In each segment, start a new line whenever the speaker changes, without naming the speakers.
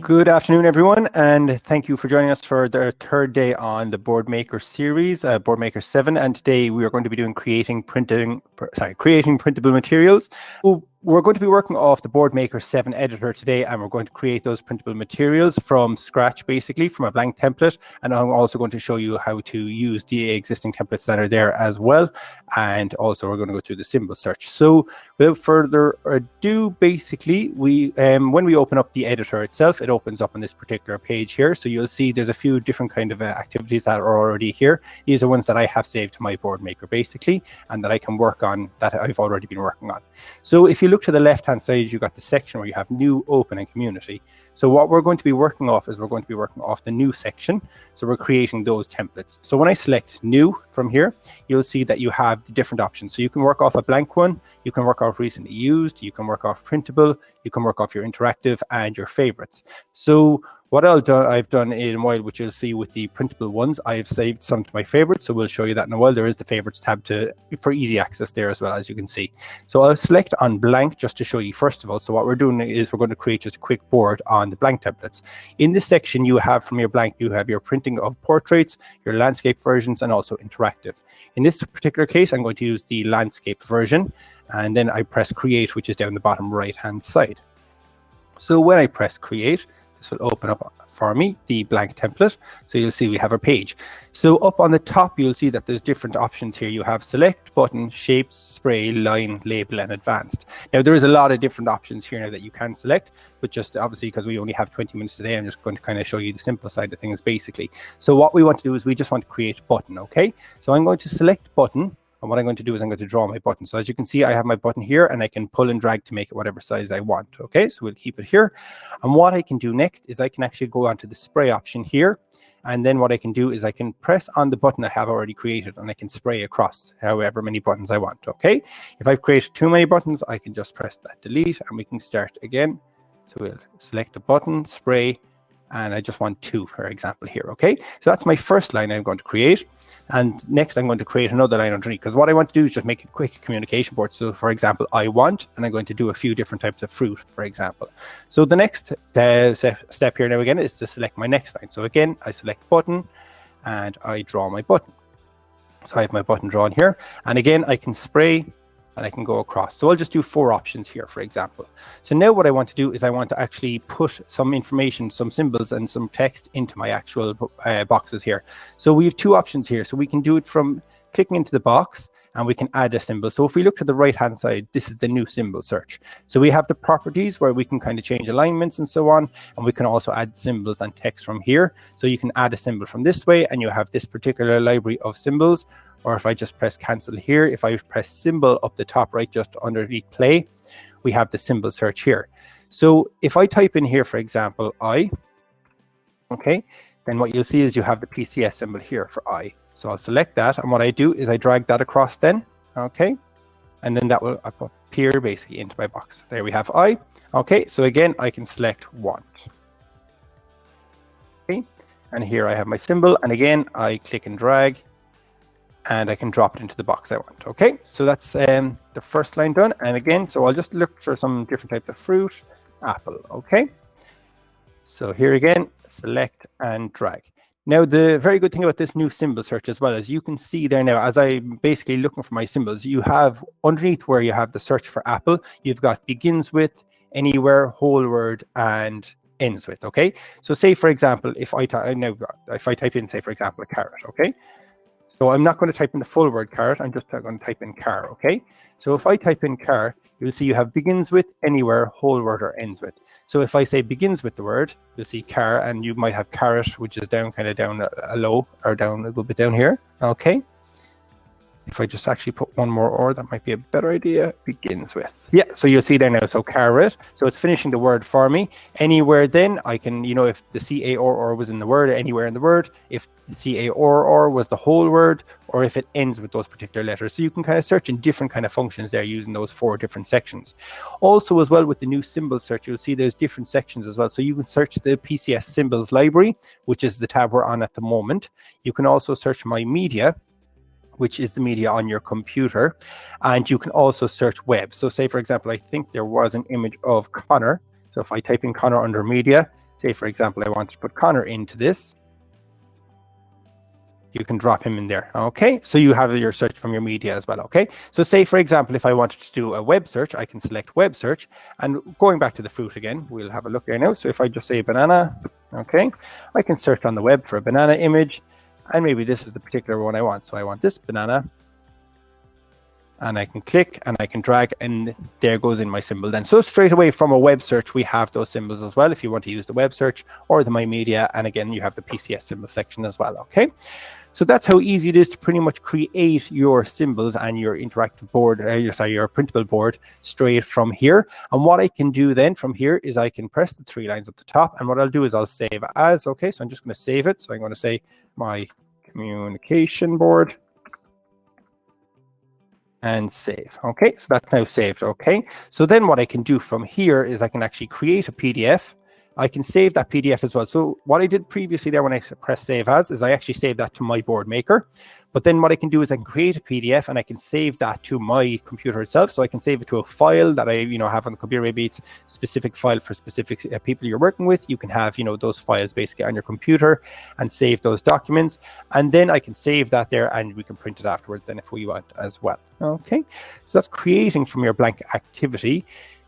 Good afternoon, everyone, and thank you for joining us for the third day on the Boardmaker series, Boardmaker 7. And today we are going to be doing creating printable materials. We're going to be working off the Boardmaker 7 editor today, and we're going to create those printable materials from scratch, basically from a blank template. And I'm also going to show you how to use the existing templates that are there as well. And also we're going to go through the symbol search. So without further ado, basically, when we open up the editor itself, it opens up on this particular page here. So you'll see there's a few different kind of activities that are already here. These are ones that I have saved to my Boardmaker, basically, and that I can work on, that I've already been working on. So if you look to the left hand side, you've got the section where you have new, open, and community. So what we're going to be working off is we're going to be working off the new section. So we're creating those templates. So when I select new from here, you'll see that you have the different options. So you can work off a blank one, you can work off recently used, you can work off printable, you can work off your interactive and your favorites. So what I've done in a while, which you'll see with the printable ones, I've saved some to my favorites. So we'll show you that in a while. There is the favorites tab for easy access there as well, as you can see. So I'll select on blank just to show you first of all. So what we're doing is we're going to create just a quick board on the blank templates. In this section, you have from your blank, you have your printing of portraits, your landscape versions, and also interactive. In this particular case, I'm going to use the landscape version, and then I press create, which is down the bottom right hand side. So when I press create, this will open up for me the blank template. So you'll see we have a page. So up on the top, you'll see that there's different options here. You have select, button, shapes, spray, line, label, and advanced. Now there is a lot of different options here now that you can select, but just obviously because we only have 20 minutes today, I'm just going to kind of show you the simple side of things basically. So what we want to do is we just want to create a button, okay? So I'm going to select button. And what I'm going to do is I'm going to draw my button. So as you can see, I have my button here and I can pull and drag to make it whatever size I want. Okay, so we'll keep it here. And what I can do next is I can actually go onto the spray option here. And then what I can do is I can press on the button I have already created and I can spray across however many buttons I want. Okay, if I've created too many buttons, I can just press that delete and we can start again. So we'll select the button, spray, and I just want 2, for example, here. Okay, so that's my first line I'm going to create. And next I'm going to create another line underneath, because what I want to do is just make a quick communication board. So for example, I want, and I'm going to do a few different types of fruit, for example. So the next step here now again is to select my next line. So again, I select button and I draw my button. So I have my button drawn here. And again, I can spray and I can go across. So I'll just do 4 options here, for example. So now what I want to do is I want to actually put some information, some symbols and some text into my actual boxes here. So we have 2 options here. So we can do it from clicking into the box and we can add a symbol. So if we look to the right hand side, this is the new symbol search. So we have the properties where we can kind of change alignments and so on. And we can also add symbols and text from here. So you can add a symbol from this way and you have this particular library of symbols. Or if I just press cancel here, if I press symbol up the top right, just underneath play, we have the symbol search here. So if I type in here, for example, I, okay, then what you'll see is you have the PCS symbol here for I. So I'll select that. And what I do is I drag that across then, okay, and then that will appear basically into my box. There we have I. Okay, so again, I can select want. Okay, and here I have my symbol. And again, I click and drag. And I can drop it into the box I want. Okay, so that's the first line done. And again, so I'll just look for some different types of fruit, apple. Okay, so here again, select and drag. Now, the very good thing about this new symbol search as well is you can see there now, as I'm basically looking for my symbols, you have underneath where you have the search for apple, you've got begins with, anywhere, whole word, and ends with. Okay, so say for example, if I type in, say for example, a carrot. Okay. So I'm not going to type in the full word carrot, I'm just going to type in car, okay? So if I type in car, you'll see you have begins with, anywhere, whole word, or ends with. So if I say begins with the word, you'll see car, and you might have carrot, which is down, kind of down a low, or down a little bit down here, okay? If I just actually put one more or, that might be a better idea. Begins with. Yeah, so you'll see there now. So carrot. So it's finishing the word for me. Anywhere then, I can, you know, if the C-A-R-R was in the word, anywhere in the word, if the C-A-R-R was the whole word, or if it ends with those particular letters. So you can kind of search in different kind of functions there using those 4 different sections. Also as well with the new symbol search, you'll see there's different sections as well. So you can search the PCS symbols library, which is the tab we're on at the moment. You can also search my media, which is the media on your computer. And you can also search web. So say, for example, I think there was an image of Connor. So if I type in Connor under media, say, for example, I want to put Connor into this, you can drop him in there. Okay, so you have your search from your media as well. Okay, so say, for example, if I wanted to do a web search, I can select web search, and going back to the fruit again, we'll have a look there now. So if I just say banana, okay, I can search on the web for a banana image, and maybe this is the particular one I want. So I want this banana, and I can click and I can drag, and there goes in my symbol then. So straight away from a web search, we have those symbols as well if you want to use the web search or the My Media. And again, you have the PCS symbol section as well. Okay, so that's how easy it is to pretty much create your symbols and your interactive board, your printable board straight from here. And what I can do then from here is I can press the 3 lines at the top, and what I'll do is I'll save as. Okay, so I'm just going to save it. So I'm going to say my communication board and save. Okay, so that's now saved. Okay, so then what I can do from here is I can actually create a PDF. I can save that PDF as well. So what I did previously there when I press save as is I actually saved that to my board maker. But then what I can do is I can create a PDF and I can save that to my computer itself. So I can save it to a file that I have on the computer. Maybe it's a specific file for specific people you're working with. You can have those files basically on your computer and save those documents. And then I can save that there and we can print it afterwards then if we want as well. Okay, so that's creating from your blank activity.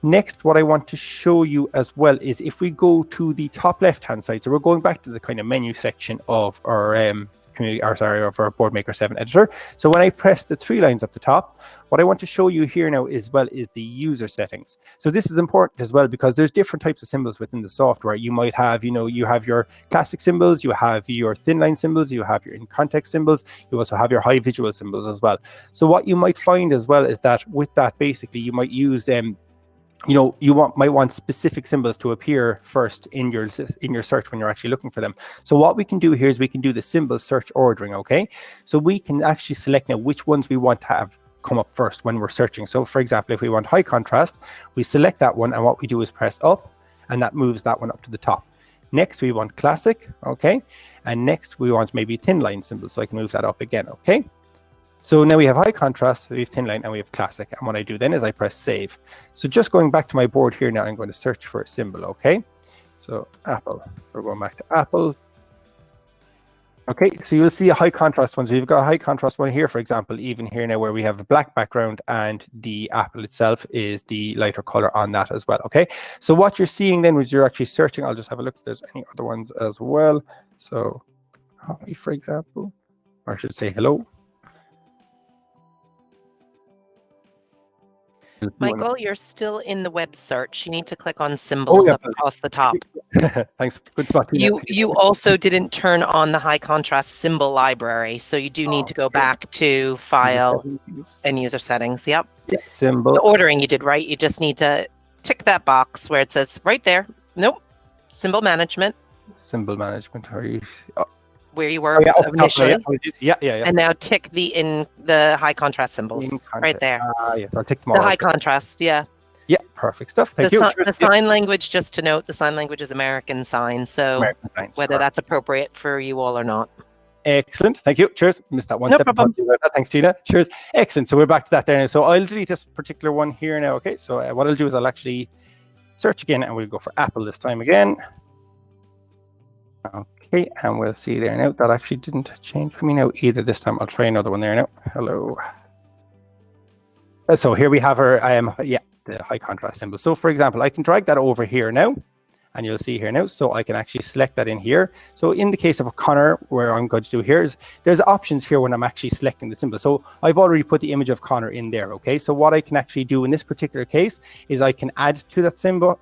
Next, what I want to show you as well is if we go to the top left-hand side, so we're going back to the kind of menu section of our of our BoardMaker 7 editor. So when I press the 3 lines up the top, what I want to show you here now as well is the user settings. So this is important as well because there's different types of symbols within the software. You might have, you have your classic symbols, you have your thin line symbols, you have your in context symbols, you also have your high visual symbols as well. So what you might find as well is that with that, basically, you might use them. Might want specific symbols to appear first in your search when you're actually looking for them. So what we can do here is we can do the symbol search ordering. Okay, so we can actually select now which ones we want to have come up first when we're searching. So for example, if we want high contrast, we select that one, and what we do is press up, and that moves that one up to the top. Next we want classic, okay, and next we want maybe thin line symbols, so I can move that up again. Okay, so now we have high contrast, we have thin line, and we have classic. And what I do then is I press save. So just going back to my board here now, I'm going to search for a symbol, okay? So Apple, we're going back to Apple. Okay, so you'll see a high contrast one. So you've got a high contrast one here, for example, even here now where we have a black background and the Apple itself is the lighter color on that as well, okay? So what you're seeing then when you're actually searching, I'll just have a look if there's any other ones as well. So hi, for example, or I should say hello.
Michael, you're still in the web search. You need to click on symbols up across the top.
Thanks. Good spot.
You also didn't turn on the high contrast symbol library, so you do need to go back to File and User Settings. Yep.
Yeah, symbol.
The ordering you did right. You just need to tick that box where it says right there. Nope. Symbol management.
Symbol management. Are you?
Where you were initially.
Yeah.
And now tick the high contrast symbols right there.
Yes, I'll tick them all.
The high contrast, yeah.
Yeah, perfect stuff. Thank you.
The sign language, just to note, the sign language is American Sign, so
American Signs,
whether that's appropriate for you all or not.
Excellent. Thank you. Cheers. Missed that one
No
step.
problem.
Thanks, Tina. Cheers. Excellent. So we're back to that there now. So I'll delete this particular one here now. Okay. So what I'll do is I'll actually search again, and we'll go for Apple this time again. Okay, and we'll see there now. That actually didn't change for me now either this time. I'll try another one there now. Hello. So here we have our, the high contrast symbol. So for example, I can drag that over here now, and you'll see here now. So I can actually select that in here. So in the case of a Connor, where I'm going to do here is there's options here when I'm actually selecting the symbol. So I've already put the image of Connor in there. Okay, so what I can actually do in this particular case is I can add to that symbol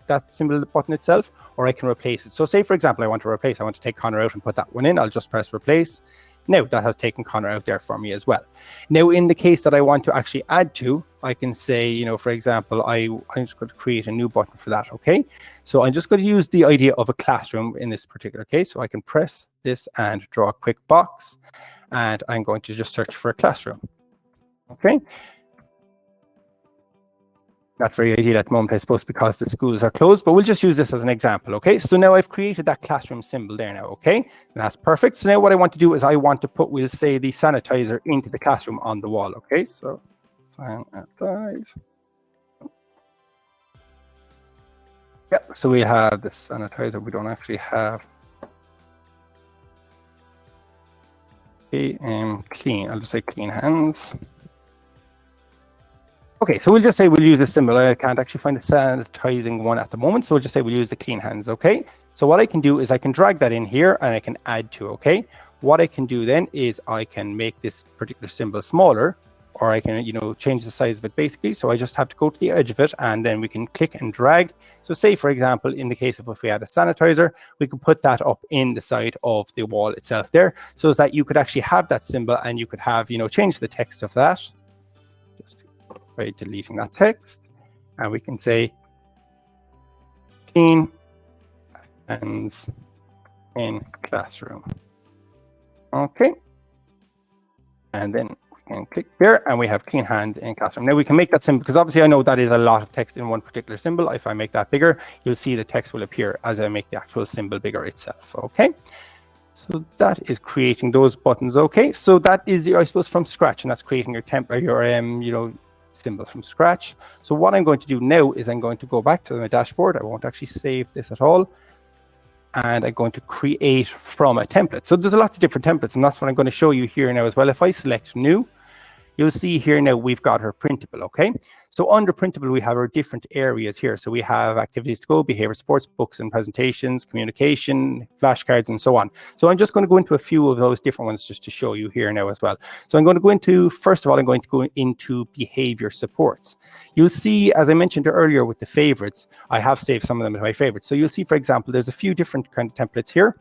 button itself, or I can replace it. So say for example, I want to take Connor out and put that one in. I'll just press replace. Now that has taken Connor out there for me as well. Now in the case that I want to actually add to, I can say, for example, I'm just going to create a new button for that, okay? So I'm just going to use the idea of a classroom in this particular case. So I can press this and draw a quick box, and I'm going to just search for a classroom, okay? Not very ideal at the moment, I suppose, because the schools are closed, but we'll just use this as an example, okay? So now I've created that classroom symbol there now, okay? And that's perfect. So now what I want to do is I want to put, we'll say, the sanitizer into the classroom on the wall, okay? So sanitize. Yeah, so we have the sanitizer. We don't actually have. Okay, clean. I'll just say clean hands. Okay, so we'll just say we'll use a symbol. I can't actually find a sanitizing one at the moment, so we'll just say we'll use the clean hands, okay? So what I can do is I can drag that in here and I can add to, okay? What I can do then is I can make this particular symbol smaller, or I can, change the size of it basically. So I just have to go to the edge of it and then we can click and drag. So say, for example, in the case of if we had a sanitizer, we could put that up in the side of the wall itself there, so that you could actually have that symbol and you could have, change the text of that. By deleting that text, and we can say clean hands in classroom. Okay, and then we can click there and we have clean hands in classroom. Now we can make that symbol, because obviously I know that is a lot of text in one particular symbol. If I make that bigger, you'll see the text will appear as I make the actual symbol bigger itself. Okay, so that is creating those buttons. Okay, so that is, I suppose, from scratch, and that's creating your template, your symbol from scratch. So what I'm going to do now is I'm going to go back to my dashboard. I won't actually save this at all. And I'm going to create from a template. So there's lots of different templates, and that's what I'm going to show you here now as well. If I select new, you'll see here now we've got our printable, okay? So under printable, we have our different areas here. So we have activities to go, behavior supports, books and presentations, communication, flashcards, and so on. So I'm just going to go into a few of those different ones just to show you here now as well. So I'm going to go into, first of all, I'm going to go into behavior supports. You'll see, as I mentioned earlier with the favorites, I have saved some of them as my favorites. So you'll see, for example, there's a few different kind of templates here,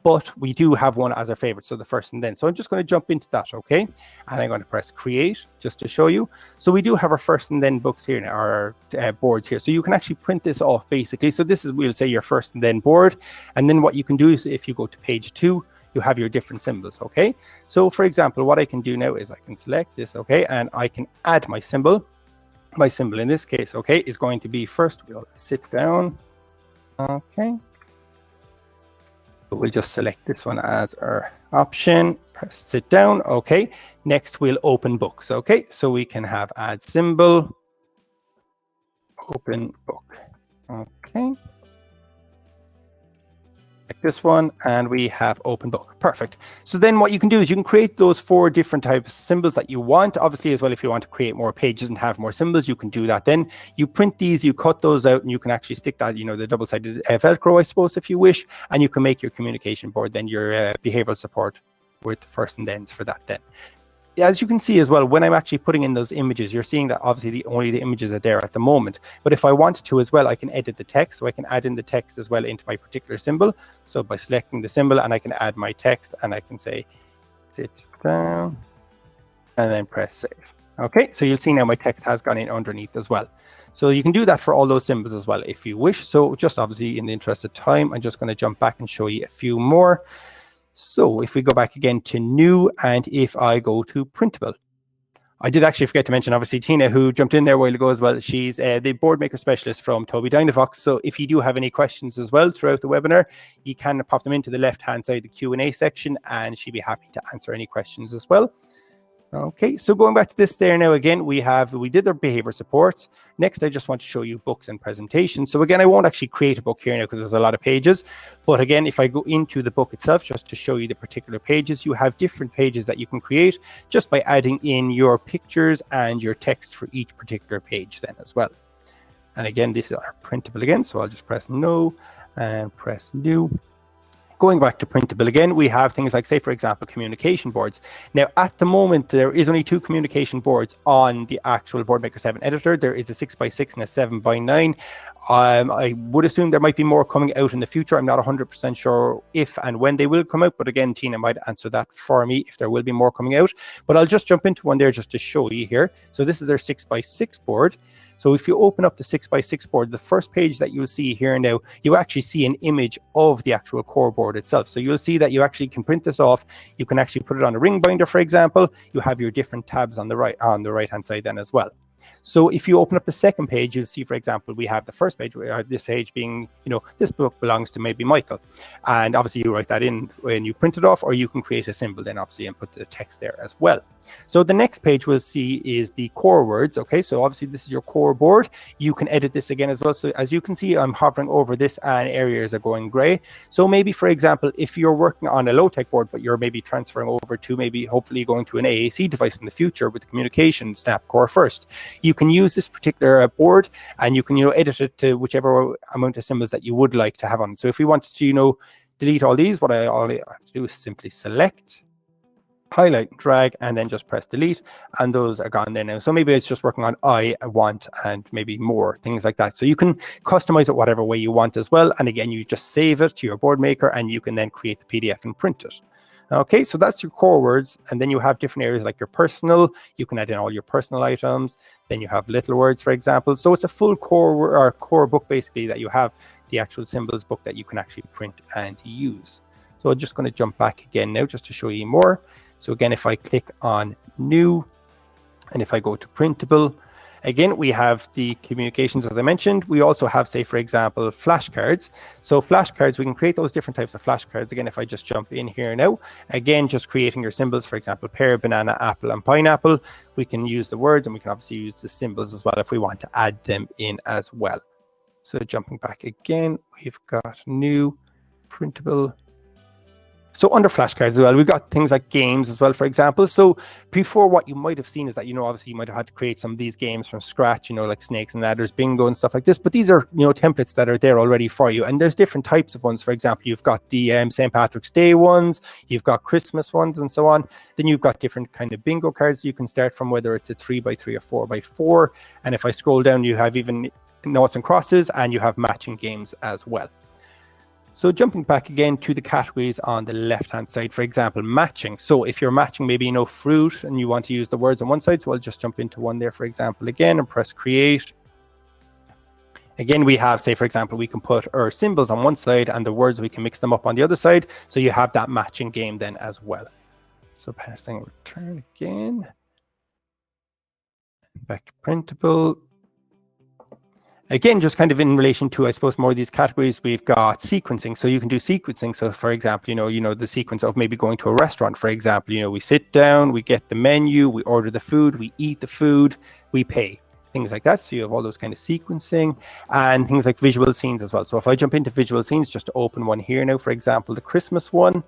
but we do have one as our favorite, so the first and then. So I'm just going to jump into that, okay? And I'm going to press create just to show you. So we do have our first and then books here, our boards here. So you can actually print this off basically. So this is, we'll say, your first and then board. And then what you can do is if you go to page 2, you have your different symbols, okay? So for example, what I can do now is I can select this, okay? And I can add my symbol. My symbol in this case, okay, is going to be first, we'll sit down, okay? We'll just select this one as our option, press sit down, okay. Next, we'll open books, okay. So we can have add symbol, open book, okay. Like this one, and we have open book. Perfect. So then what you can do is you can create those 4 different types of symbols that you want. Obviously, as well, if you want to create more pages and have more symbols, you can do that. Then you print these, you cut those out, and you can actually stick that, the double-sided Velcro, I suppose, if you wish, and you can make your communication board, then your behavioral support with the first and thens for that then. As you can see as well, when I'm actually putting in those images, you're seeing that obviously only the images are there at the moment. But if I wanted to as well, I can edit the text. So I can add in the text as well into my particular symbol. So by selecting the symbol, and I can add my text, and I can say, sit down, and then press save. Okay, so you'll see now my text has gone in underneath as well. So you can do that for all those symbols as well if you wish. So just obviously in the interest of time, I'm just going to jump back and show you a few more. So if we go back again to new, and if I go to printable, I did actually forget to mention, obviously, Tina, who jumped in there a while ago as well. She's the board maker specialist from Toby Dynavox. So if you do have any questions as well throughout the webinar, you can pop them into the left-hand side of the Q&A section, and she'd be happy to answer any questions as well. Okay, so going back to this there now again, we did our behavior supports. Next, I just want to show you books and presentations. So again, I won't actually create a book here now because there's a lot of pages. But again, if I go into the book itself, just to show you the particular pages, you have different pages that you can create just by adding in your pictures and your text for each particular page then as well. And again, this is our printable again. So I'll just press no and press new. Going back to printable again, we have things like, say, for example, communication boards. Now, at the moment, there is only 2 communication boards on the actual BoardMaker 7 editor. There is a 6x6 and a 7x9. I would assume there might be more coming out in the future. I'm not 100% sure if and when they will come out. But again, Tina might answer that for me if there will be more coming out. But I'll just jump into one there just to show you here. So this is our 6x6 board. So if you open up the 6x6 board, the first page that you'll see here now, you actually see an image of the actual core board itself. So you'll see that you actually can print this off. You can actually put it on a ring binder, for example. You have your different tabs on the right-hand side then as well. So if you open up the second page, you'll see, for example, we have the first page, this page being, this book belongs to maybe Michael. And obviously you write that in when you print it off, or you can create a symbol then obviously and put the text there as well. So the next page we'll see is the core words. Okay, so obviously this is your core board. You can edit this again as well. So as you can see, I'm hovering over this and areas are going gray. So maybe, for example, if you're working on a low-tech board, but you're maybe transferring over to maybe hopefully going to an AAC device in the future with communication snap core first, you can use this particular board and you can edit it to whichever amount of symbols that you would like to have on. So if we wanted to delete all these, all I have to do is simply select, highlight, drag, and then just press delete, and those are gone there now. So maybe it's just working on I want and maybe more things like that. So you can customize it whatever way you want as well. And again, you just save it to your board maker and you can then create the PDF and print it. Okay, so that's your core words, and then you have different areas like your personal. You can add in all your personal items. Then you have little words, for example. So it's a full core book basically that you have, the actual symbols book that you can actually print and use. So I'm just going to jump back again now just to show you more. So again, if I click on new, and if I go to printable, again, we have the communications, as I mentioned. We also have, say, for example, flashcards. So flashcards, we can create those different types of flashcards. Again, if I just jump in here now, again, just creating your symbols, for example, pear, banana, apple, and pineapple. We can use the words and we can obviously use the symbols as well if we want to add them in as well. So jumping back again, we've got new, printable. So under flashcards as well, we've got things like games as well, for example. So before, what you might have seen is that, obviously you might have had to create some of these games from scratch, like snakes and ladders, bingo and stuff like this. But these are, templates that are there already for you. And there's different types of ones. For example, you've got the St. Patrick's Day ones, you've got Christmas ones and so on. Then you've got different kind of bingo cards you can start from, whether it's a 3x3 or 4x4. And if I scroll down, you have even noughts and crosses, and you have matching games as well. So jumping back again to the categories on the left-hand side, for example, matching. So if you're matching maybe, fruit and you want to use the words on one side, so I'll just jump into one there, for example, again, and press create. Again, we have, say, for example, we can put our symbols on one side and the words, we can mix them up on the other side. So you have that matching game then as well. So pressing return again. Back to printable. Again, just kind of in relation to, I suppose, more of these categories, we've got sequencing. So you can do sequencing. So for example, the sequence of maybe going to a restaurant, for example, we sit down, we get the menu, we order the food, we eat the food, we pay, things like that. So you have all those kind of sequencing and things like visual scenes as well. So if I jump into visual scenes, just to open one here now, for example, the Christmas one,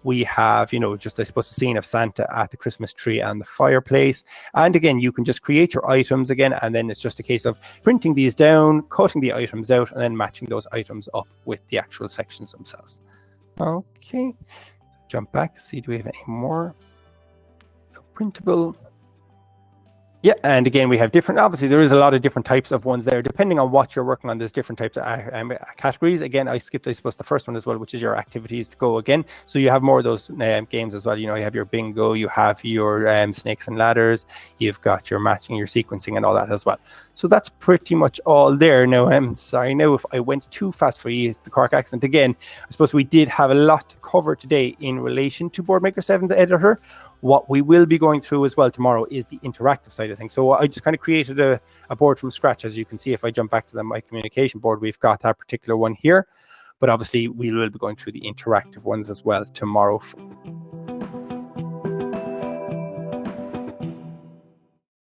we have, just, I suppose, a scene of Santa at the Christmas tree and the fireplace. And again, you can just create your items again, and then it's just a case of printing these down, cutting the items out, and then matching those items up with the actual sections themselves. Okay, jump back, see, do we have any more? So printable. Yeah, and again, we have different, obviously there is a lot of different types of ones there. Depending on what you're working on, there's different types of categories. Again, I skipped, I suppose, the first one as well, which is your activities to go again. So you have more of those games as well. You have your bingo, you have your snakes and ladders, you've got your matching, your sequencing and all that as well. So that's pretty much all there. Now, I'm sorry, now if I went too fast for you, the Cork accent again, I suppose we did have a lot to cover today in relation to BoardMaker 7's editor. What we will be going through as well tomorrow is the interactive side of things. So I just kind of created a board from scratch. As you can see, if I jump back to my communication board, we've got that particular one here. But obviously, we will be going through the interactive ones as well tomorrow.